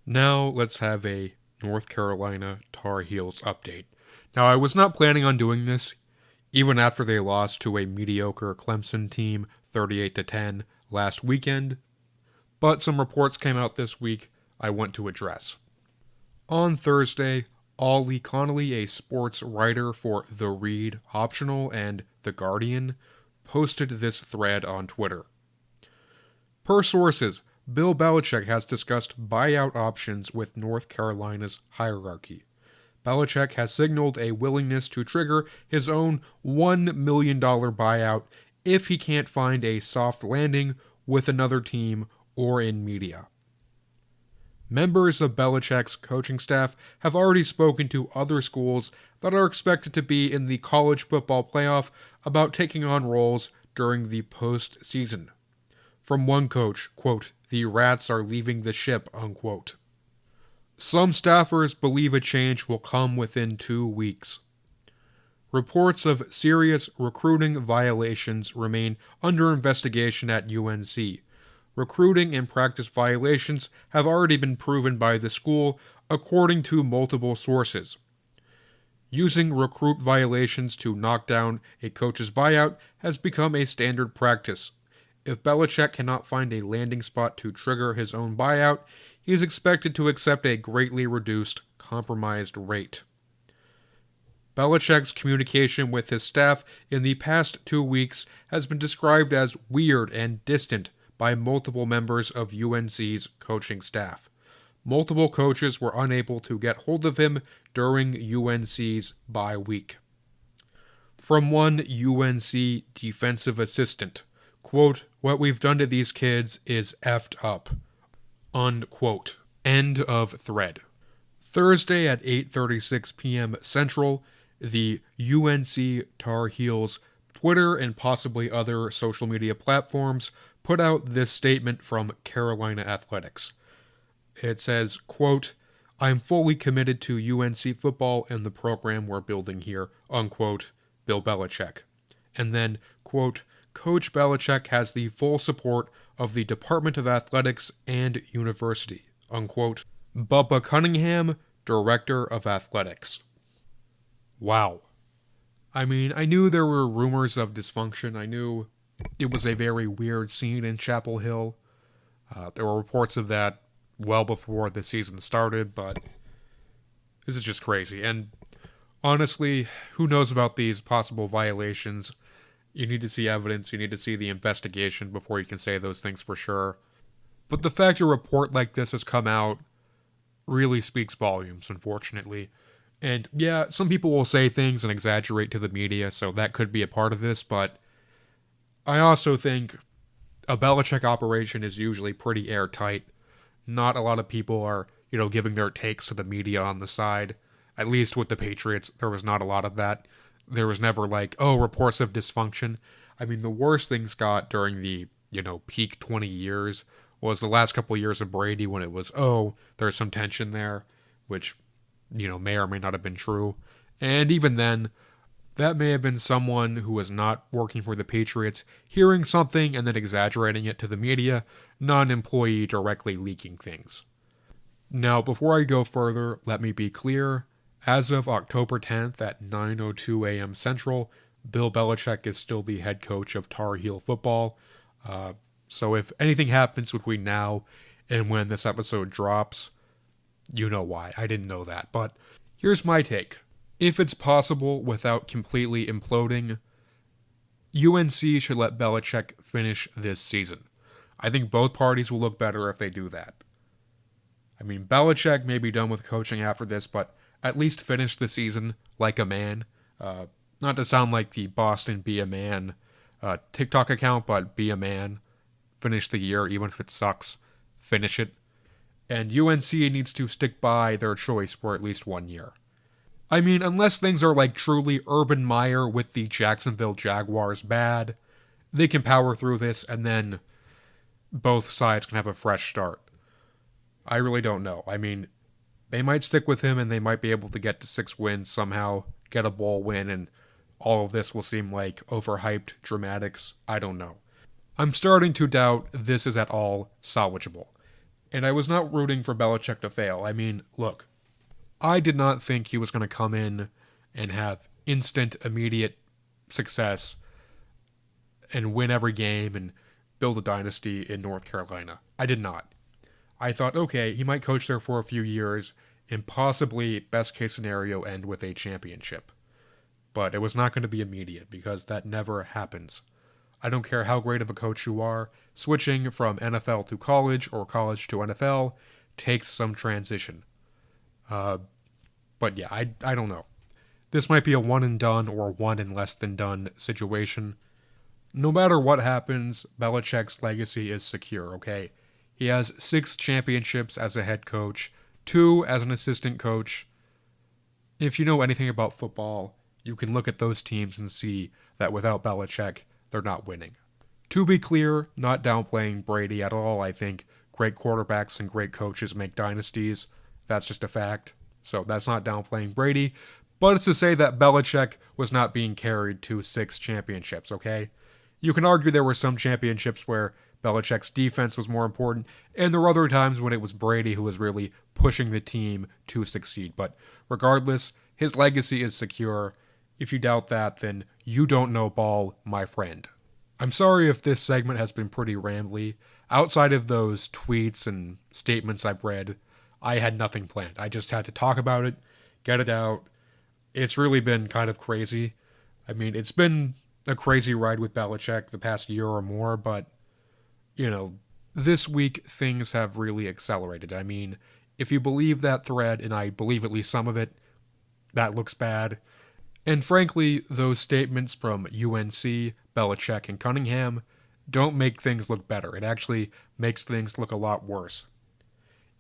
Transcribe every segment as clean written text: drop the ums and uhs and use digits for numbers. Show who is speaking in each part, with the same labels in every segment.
Speaker 1: Now let's have a North Carolina Tar Heels update. Now I was not planning on doing this, even after they lost to a mediocre Clemson team 38 to 10 last weekend, but some reports came out this week I want to address. On Thursday, Ollie Connolly, a sports writer for The Read Optional and The Guardian, posted this thread on Twitter. Per sources, Bill Belichick has discussed buyout options with North Carolina's hierarchy. Belichick has signaled a willingness to trigger his own $1 million buyout if he can't find a soft landing with another team or in media. Members of Belichick's coaching staff have already spoken to other schools that are expected to be in the college football playoff about taking on roles during the postseason. From one coach, quote, "The rats are leaving the ship," unquote. Some staffers believe a change will come within 2 weeks. Reports of serious recruiting violations remain under investigation at UNC. Recruiting and practice violations have already been proven by the school, according to multiple sources. Using recruit violations to knock down a coach's buyout has become a standard practice. If Belichick cannot find a landing spot to trigger his own buyout, he is expected to accept a greatly reduced, compromised rate. Belichick's communication with his staff in the past 2 weeks has been described as weird and distant by multiple members of UNC's coaching staff. Multiple coaches were unable to get hold of him during UNC's bye week. From one UNC defensive assistant, quote, "What we've done to these kids is effed up," unquote. End of thread. Thursday at 8:36 p.m. Central, the UNC Tar Heels Twitter and possibly other social media platforms put out this statement from Carolina Athletics. It says, quote, "I'm fully committed to UNC football and the program we're building here," unquote, Bill Belichick. And then, quote, "Coach Belichick has the full support of the Department of Athletics and University," unquote, Bubba Cunningham, Director of Athletics. Wow. I mean, I knew there were rumors of dysfunction. I knew it was a very weird scene in Chapel Hill. There were reports of that well before the season started, but this is just crazy. And honestly, who knows about these possible violations? You need to see evidence, you need to see the investigation before you can say those things for sure. But the fact a report like this has come out really speaks volumes, unfortunately. And yeah, some people will say things and exaggerate to the media, so that could be a part of this, but I also think a Belichick operation is usually pretty airtight. Not a lot of people are, giving their takes to the media on the side. At least with the Patriots, there was not a lot of that. There was never reports of dysfunction. I mean, the worst things got during the, peak 20 years was the last couple of years of Brady when it was, there's some tension there, which, may or may not have been true. And even then, that may have been someone who was not working for the Patriots hearing something and then exaggerating it to the media, not an employee directly leaking things. Now, before I go further, let me be clear. As of October 10th at 9:02 a.m. Central, Bill Belichick is still the head coach of Tar Heel football. So if anything happens between now and when this episode drops, you know why. I didn't know that. But here's my take. If it's possible without completely imploding, UNC should let Belichick finish this season. I think both parties will look better if they do that. I mean, Belichick may be done with coaching after this, but at least finish the season like a man. Not to sound like the Boston Be a Man TikTok account, but be a man. Finish the year, even if it sucks. Finish it. And UNC needs to stick by their choice for at least 1 year. I mean, unless things are truly Urban Meyer with the Jacksonville Jaguars bad, they can power through this and then both sides can have a fresh start. I really don't know. I mean, they might stick with him and they might be able to get to 6 wins somehow, get a bowl win, and all of this will seem like overhyped dramatics. I don't know. I'm starting to doubt this is at all salvageable. And I was not rooting for Belichick to fail. I mean, look, I did not think he was going to come in and have instant, immediate success and win every game and build a dynasty in North Carolina. I did not. I thought, okay, he might coach there for a few years and possibly, best case scenario, end with a championship. But it was not going to be immediate because that never happens. I don't care how great of a coach you are, switching from NFL to college or college to NFL takes some transition. But yeah, I don't know. This might be a one and done or one and less than done situation. No matter what happens, Belichick's legacy is secure, okay? He has 6 championships as a head coach, 2 as an assistant coach. If you know anything about football, you can look at those teams and see that without Belichick, they're not winning. To be clear, not downplaying Brady at all. I think great quarterbacks and great coaches make dynasties. That's just a fact. So that's not downplaying Brady. But it's to say that Belichick was not being carried to 6 championships, okay? You can argue there were some championships where Belichick's defense was more important, and there were other times when it was Brady who was really pushing the team to succeed. But regardless, his legacy is secure. If you doubt that, then you don't know ball, my friend. I'm sorry if this segment has been pretty rambly. Outside of those tweets and statements I've read, I had nothing planned. I just had to talk about it, get it out. It's really been kind of crazy. I mean, it's been a crazy ride with Belichick the past year or more, but, you know, this week things have really accelerated. I mean, if you believe that thread, and I believe at least some of it, that looks bad. And frankly, those statements from UNC, Belichick, and Cunningham don't make things look better. It actually makes things look a lot worse.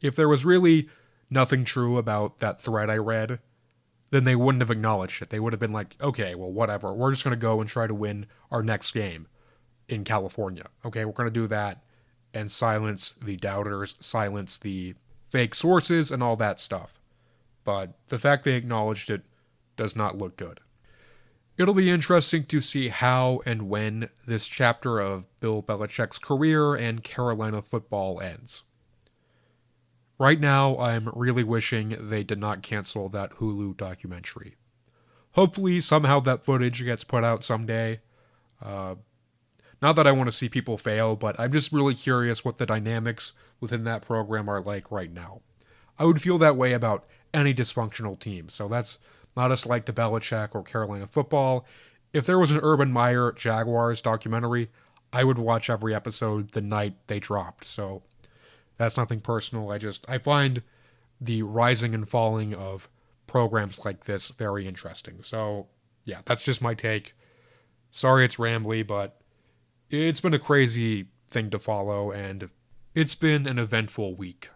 Speaker 1: If there was really nothing true about that thread I read, then they wouldn't have acknowledged it. They would have been like, okay, well, whatever. We're just going to go and try to win our next game in California. Okay, we're going to do that and silence the doubters, silence the fake sources, and all that stuff. But the fact they acknowledged it does not look good. It'll be interesting to see how and when this chapter of Bill Belichick's career and Carolina football ends. Right now, I'm really wishing they did not cancel that Hulu documentary. Hopefully, somehow that footage gets put out someday. Not that I want to see people fail, but I'm just really curious what the dynamics within that program are like right now. I would feel that way about any dysfunctional team, so that's not a slight to Belichick or Carolina football. If there was an Urban Meyer Jaguars documentary, I would watch every episode the night they dropped, so that's nothing personal. I find the rising and falling of programs like this very interesting. So, yeah, that's just my take. Sorry it's rambly, but it's been a crazy thing to follow, and it's been an eventful week.